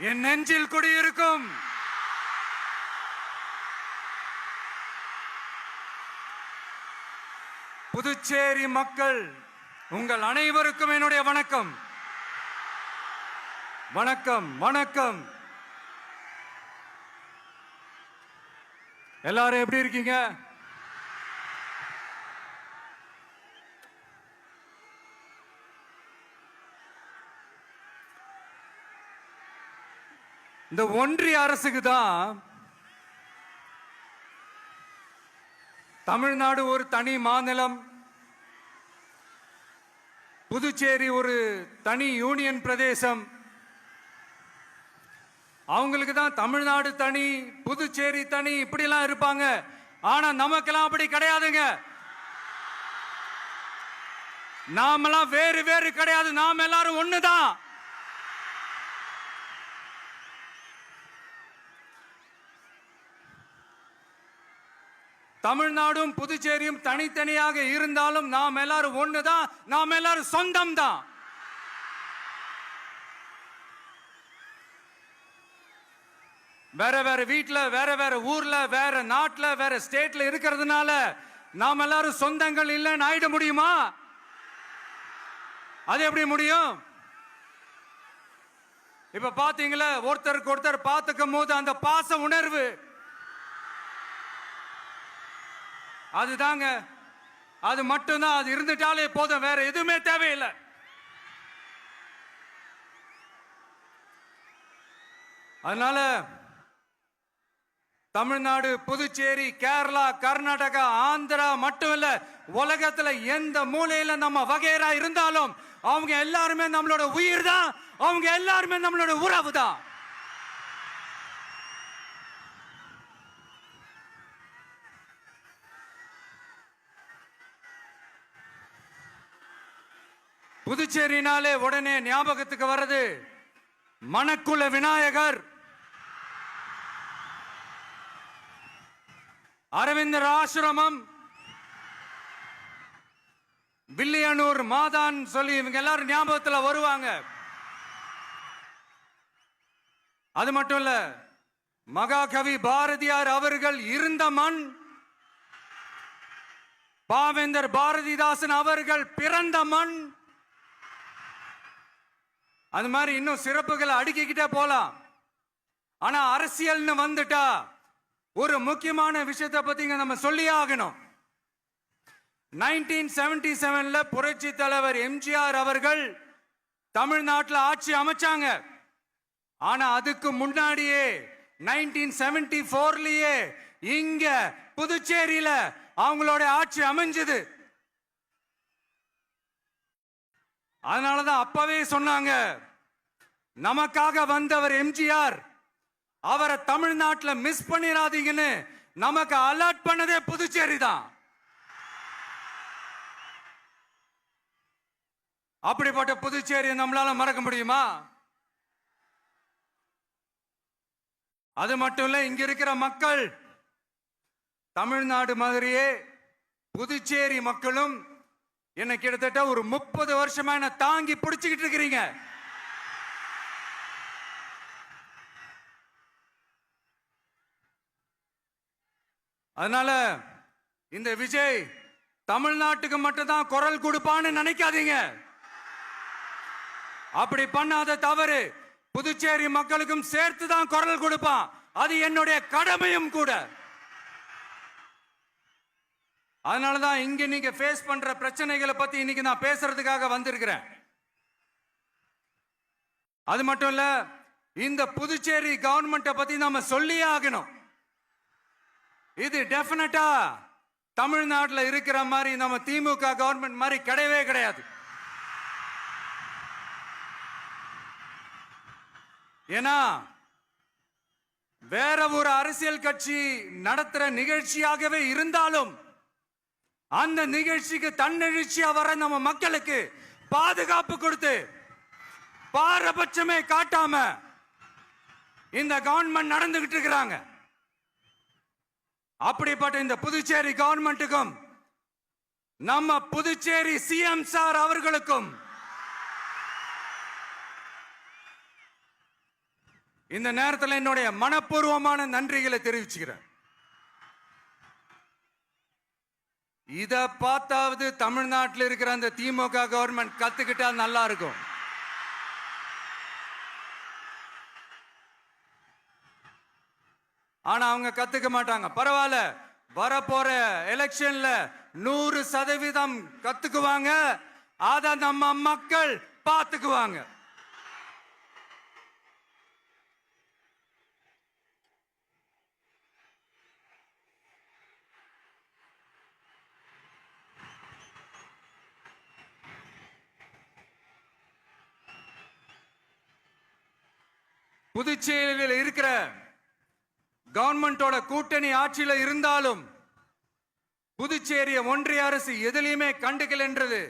என் நெஞ்சில் குடியிருக்கும் புதுச்சேரி மக்கள் உங்கள் அனைவருக்கும் என்னுடைய வணக்கம். வணக்கம் வணக்கம். எல்லாரும் எப்படி இருக்கீங்க? இந்த ஒன்றிய அரசுக்கு தான் தமிழ்நாடு ஒரு தனி மாநிலம், புதுச்சேரி ஒரு தனி யூனியன் பிரதேசம். அவங்களுக்கு தான் தமிழ்நாடு தனி, புதுச்சேரி தனி, இப்படிலாம் இருப்பாங்க. ஆனா நமக்கெல்லாம் அப்படி கிடையாதுங்க. நாமெல்லாம் வேறு வேறு கிடையாது. நாம் எல்லாரும் ஒண்ணுதான். தமிழ்நாடும் புதுச்சேரியும் தனித்தனியாக இருந்தாலும் நாம் எல்லாரும் ஒண்ணுதான். நாம் எல்லாரும் சொந்தம் தான். வேற வேற வீட்டுல, வேற வேற ஊர்ல, வேற நாட்டுல, வேற ஸ்டேட்ல இருக்கிறதுனால நாம் எல்லாரும் சொந்தங்கள் இல்லைன்னு ஆயிட முடியுமா? அது எப்படி முடியும்? இப்ப பாத்தீங்களா, ஒருத்தருக்கு ஒருத்தர் பார்த்துக்கும் போது அந்த பாச உணர்வு, அதுதாங்க. அது மட்டும்தான். அது இருந்துட்டாலே போதும், வேற எதுவுமே தேவையில்லை. அதனால தமிழ்நாடு, புதுச்சேரி, கேரளா, கர்நாடகா, ஆந்திரா மட்டும் இல்ல, உலகத்துல எந்த மூலையில நம்ம வகைரா இருந்தாலும் அவங்க எல்லாருமே நம்மளோட உயிர் தான். அவங்க எல்லாருமே நம்மளோட உறவு தான். புதுச்சேரினாலே உடனே ஞாபகத்துக்கு வர்றது மணக்குள விநாயகர், அரவிந்தர் ஆசிரமம், வில்லியனூர் மாதான் சொல்லி இவங்க எல்லாரும் ஞாபகத்தில் வருவாங்க. அது மட்டும் இல்ல, மகாகவி பாரதியார் அவர்கள் இருந்த மண், பாவேந்தர் பாரதிதாசன் அவர்கள் பிறந்த மண். அது மாதிரி இன்னும் சிறப்புகளை அடுக்கிக்கிட்டே போலாம். ஆனா அரசியல்னு வந்துட்டா ஒரு முக்கியமான விஷயத்தை பத்தி நம்ம சொல்லி ஆகணும். 1977 புரட்சி தலைவர் எம்ஜிஆர் அவர்கள் தமிழ்நாட்டில் ஆட்சி அமைச்சாங்க. ஆனா அதுக்கு முன்னாடியே 1974லயே இங்க புதுச்சேரியில அவங்களோட ஆட்சி அமைஞ்சது. அதனாலதான் அப்பவே சொன்னாங்க, நமக்காக வந்தவர் எம்ஜிஆர், அவரை தமிழ்நாட்டில் மிஸ் பண்ணிடாதீங்கன்னு நமக்கு அலர்ட் பண்ணதே புதுச்சேரி தான். அப்படிப்பட்ட புதுச்சேரியை நம்மளால மறக்க முடியுமா? அது மட்டும் இல்ல, இங்க இருக்கிற மக்கள் தமிழ்நாடு மாதிரியே புதுச்சேரி மக்களும் என்ன கிட்டத்தட்ட ஒரு 30 வருஷமா என்ன தாங்கி பிடிச்சுக்கிட்டு இருக்கிறீங்க. அதனால இந்த விஜய் தமிழ்நாட்டுக்கு மட்டும்தான் குரல் கொடுப்பான்னு நினைக்காதீங்க. அப்படி பண்ணாத தவறு. புதுச்சேரி மக்களுக்கும் சேர்த்து தான் குரல் கொடுப்பான். அது என்னுடைய கடமையும் கூட. அதனாலதான் இங்க நீங்க ஃபேஸ் பண்ற பிரச்சனைகளை பத்தி இன்னைக்கு நான் பேசுறதுக்காக வந்திருக்கிறேன். அது மட்டும் இல்ல, இந்த புதுச்சேரி கவர்மெண்ட்டை பத்தி நாம சொல்லியே ஆகணும். இது டெஃபினட்டா தமிழ்நாட்டில் இருக்கிற மாதிரி நம்ம திமுக கவர்மெண்ட் மாதிரி கிடையவே கிடையாது. ஏன்னா வேற ஒரு அரசியல் கட்சி நடத்துற நிகழ்ச்சியாகவே இருந்தாலும் அந்த நிகழ்ச்சிக்கு தன்னெழுச்சியா வர நம்ம மக்களுக்கு பாதுகாப்பு கொடுத்து பாரபட்சமே காட்டாம இந்த கவர்மெண்ட் நடந்துகிட்டு இருக்கிறாங்க. அப்படிப்பட்ட இந்த புதுச்சேரி கவர்மெண்ட்டுக்கும் நம்ம புதுச்சேரி சிஎம் சார் அவர்களுக்கும் இந்த நேரத்தில் என்னுடைய மனப்பூர்வமான நன்றிகளை தெரிவிச்சுக்கிறேன். இத பார்த்தாவது தமிழ்நாட்டில் இருக்கிற அந்த திமுக கவர்மெண்ட் கத்துக்கிட்டா நல்லா இருக்கும். ஆனா அவங்க கத்துக்க மாட்டாங்க. பரவாயில்ல, வரப்போற எலெக்ஷன்ல 100% கத்துக்குவாங்க. அத நம்ம மக்கள் பார்த்துக்குவாங்க. புதுச்சேரியில் இருக்கிற கவர்மெண்டோட கூட்டணி ஆட்சியில இருந்தாலும் புதுச்சேரிய ஒன்றிய அரசு எதிலையுமே கண்டுக்கல் என்றது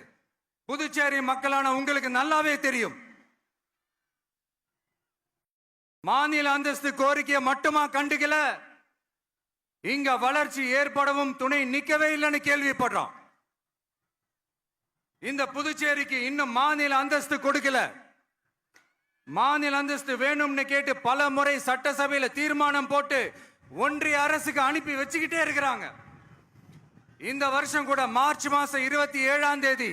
புதுச்சேரி மக்களான உங்களுக்கு நல்லாவே தெரியும். மாநில அந்தஸ்து கோரிக்கையை மட்டுமா கண்டுக்கல, இங்க வளர்ச்சி ஏற்படவும் துணை நிக்கவே இல்லைன்னு கேள்விப்படுறோம். இந்த புதுச்சேரிக்கு இன்னும் மாநில அந்தஸ்து கொடுக்கல. மாநில அந்தஸ்து வேணும்னு கேட்டு பல முறை சட்டசபையில தீர்மானம் போட்டு ஒன்றிய அரசுக்கு அனுப்பி வச்சுக்கிட்டே இருக்கிறாங்க. இந்த வருஷம் கூட மார்ச் மாசம் 27ஆம் தேதி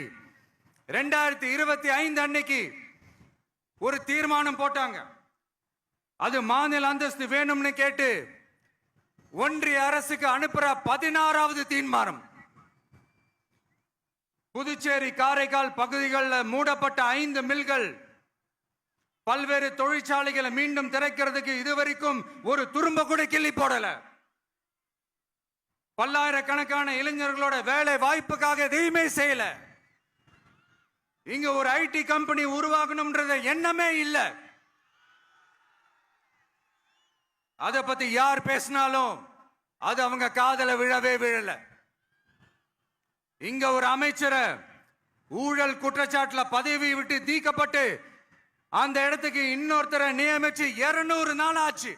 2025 அன்னைக்கு ஒரு தீர்மானம் போட்டாங்க. அது மாநில அந்தஸ்து வேணும்னு கேட்டு ஒன்றிய அரசுக்கு அனுப்புற 16வது தீர்மானம். புதுச்சேரி காரைக்கால் பகுதிகளில் மூடப்பட்ட 5 மில்கள், பல்வேறு தொழிற்சாலைகளை மீண்டும் திறக்கிறதுக்கு இதுவரைக்கும் ஒரு துரும்ப கூட கிள்ளி போடல. பல்லாயிரக்கணக்கான இளைஞர்களோட வேலை வாய்ப்புக்காக எதையுமே செய்யல. இங்க ஒரு ஐடி கம்பெனி உருவாகணும்ன்றது எண்ணமே இல்லை. அதை பத்தி யார் பேசினாலும் அது அவங்க காதல விழவே விழல. இங்க ஒரு அமைச்சரை ஊழல் குற்றச்சாட்டுல பதவி விட்டு நீக்கப்பட்டு அந்த இடத்துக்கு இன்னொருத்தரை நியமிச்சு 200 நாள் ஆச்சு.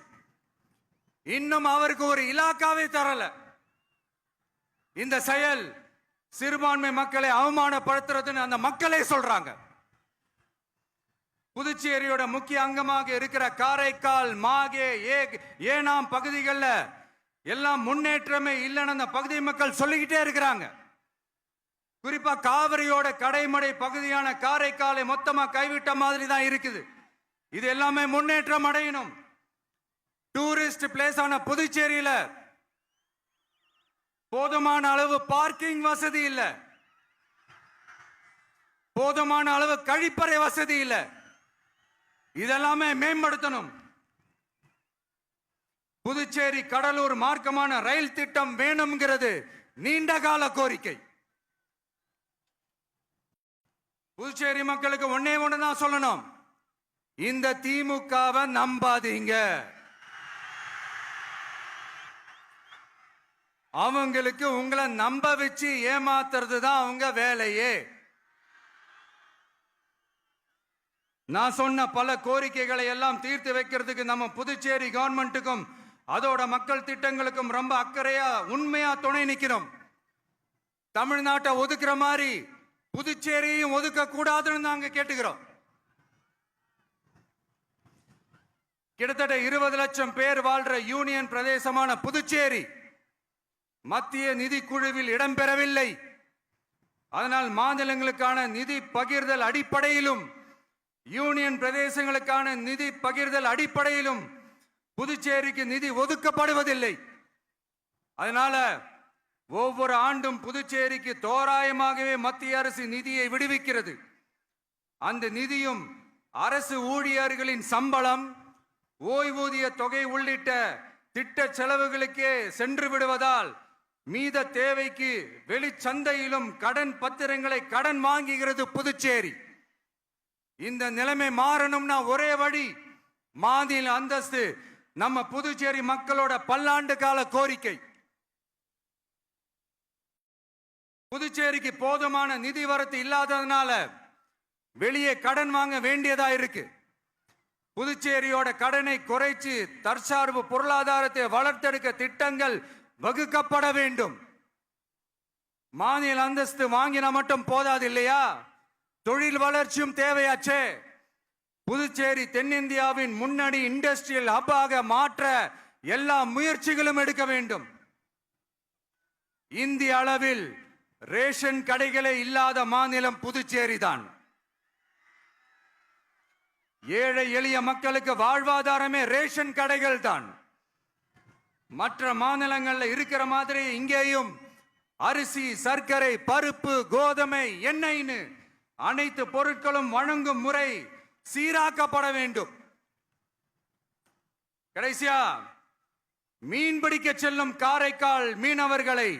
இன்னும் அவருக்கு ஒரு இலாக்காவே தரல. இந்த செயல் சிறுபான்மை மக்களை அவமானப்படுத்துறதுன்னு அந்த மக்களே சொல்றாங்க. புதுச்சேரியோட முக்கிய அங்கமாக இருக்கிற காரைக்கால், மாகே, ஏனாம் பகுதிகளில் எல்லாம் முன்னேற்றமே இல்லைன்னு அந்த பகுதி மக்கள் சொல்லிக்கிட்டே இருக்கிறாங்க. குறிப்பா காவிரியோட கடைமடை பகுதியான காரைக்காலை மொத்தமா கைவிட்ட மாதிரி தான் இருக்குது. இது எல்லாமே முன்னேற்றம் அடையணும். டூரிஸ்ட் பிளேஸ் ஆன புதுச்சேரியில போதுமான அளவு பார்க்கிங் வசதி இல்ல, போதுமான அளவு கழிப்பறை வசதி இல்ல. இதெல்லாமே மேம்படுத்தணும். புதுச்சேரி கடலூர் மார்க்கமான ரயில் திட்டம் வேணும்ங்கிறது நீண்ட கால கோரிக்கை. புதுச்சேரி மக்களுக்கு ஒன்னே ஒண்ணுதான் சொல்லணும், இந்த திமுகவை நம்பாதீங்க. அவங்களுக்கு உங்களை நம்ப வச்சு ஏமாத்துறது தான் அவங்க வேலையே. நான் சொன்ன பல கோரிக்கைகளை எல்லாம் தீர்த்து வைக்கிறதுக்கு நம்ம புதுச்சேரி கவர்மெண்ட்டுக்கும் அதோட மக்கள் திட்டங்களுக்கும் ரொம்ப அக்கறையா உண்மையா துணை நிற்கிறோம். தமிழ்நாட்டை ஒதுக்குற மாதிரி புதுச்சேரியும் ஒதுக்க கூடாதுன்னு நாங்க கேட்டுக்கிறோம். கிட்டத்தட்ட 20 லட்சம் பேர் வாழ்ற யூனியன் பிரதேசமான புதுச்சேரி மத்திய நிதி குழுவில் இடம்பெறவில்லை. அதனால் மாநிலங்களுக்கான நிதி பகிர்தல் அடிப்படையிலும் யூனியன் பிரதேசங்களுக்கான நிதி பகிர்தல் அடிப்படையிலும் புதுச்சேரிக்கு நிதி ஒதுக்கப்படுவதில்லை. அதனால ஒவ்வொரு ஆண்டும் புதுச்சேரிக்கு தோராயமாகவே மத்திய அரசு நிதியை விடுவிக்கிறது. அந்த நிதியும் அரசு ஊழியர்களின் சம்பளம், ஓய்வூதிய தொகை உள்ளிட்ட திட்ட செலவுகளுக்கே சென்று விடுவதால் மீத தேவைக்கு வெளிச்சந்தையிலும் கடன் பத்திரங்களை கடன் வாங்குகிறது புதுச்சேரி. இந்த நிலைமை மாறணும்னா ஒரே வழி, மாநில அந்தஸ்து நம்ம புதுச்சேரி மக்களோட பல்லாண்டு கால கோரிக்கை. புதுச்சேரிக்கு போதுமான நிதி வரத்து இல்லாததுனால வெளியே கடன் வாங்க வேண்டியதா இருக்கு. புதுச்சேரியோட கடனை குறைச்சு தற்சார்பு பொருளாதாரத்தை வளர்த்தெடுக்க திட்டங்கள் வகுக்கப்பட வேண்டும். மாநில அந்தஸ்து வாங்கினா மட்டும் போதாது இல்லையா, தொழில் வளர்ச்சியும் தேவையாச்சே. புதுச்சேரி தென்னிந்தியாவின் முன்னணி இண்டஸ்ட்ரியல் ஹப்பாக மாற்ற எல்லா முயற்சிகளும் எடுக்க வேண்டும். இந்திய அளவில் ரேஷன் கடைகளே இல்லாத மாநிலம் புதுச்சேரி தான். ஏழை எளிய மக்களுக்கு வாழ்வாதாரமே ரேஷன் கடைகள் தான். மற்ற மாநிலங்கள்ல இருக்கிற மாதிரி இங்கேயும் அரிசி, சர்க்கரை, பருப்பு, கோதுமை, எண்ணெய்னு அனைத்து பொருட்களும் வழங்கும் முறை சீராக்கப்பட வேண்டும். கடைசியா மீன் பிடிக்க செல்லும் காரைக்கால் மீனவர்களை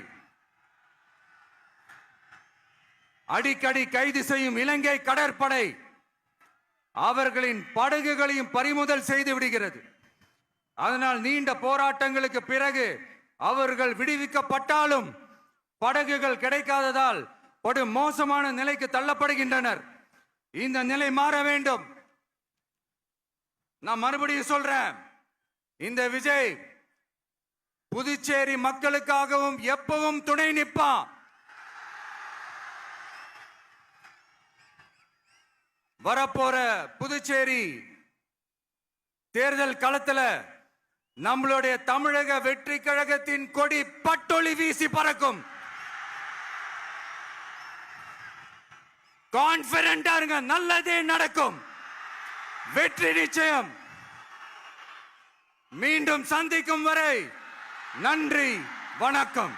அடிக்கடி கைது செய்யும் இலங்கை கடற்படை அவர்களின் படகுகளையும் பறிமுதல் செய்து விடுகிறது. அதனால் நீண்ட போராட்டங்களுக்கு பிறகு அவர்கள் விடுவிக்கப்பட்டாலும் படகுகள் கிடைக்காததால் படு மோசமான நிலைக்கு தள்ளப்படுகின்றனர். இந்த நிலை மாற வேண்டும். நான் மறுபடியும் சொல்றேன், இந்த விஜய் புதுச்சேரி மக்களுக்காகவும் எப்பவும் துணை நிற்பான். வரப்போற புதுச்சேரி தேர்தல் களத்துல நம்மளுடைய தமிழக வெற்றி கழகத்தின் கொடி பட்டொளி வீசி பறக்கும். கான்பிடென்டா இருங்க, நல்லதே நடக்கும். வெற்றி நிச்சயம். மீண்டும் சந்திக்கும் வரை நன்றி, வணக்கம்.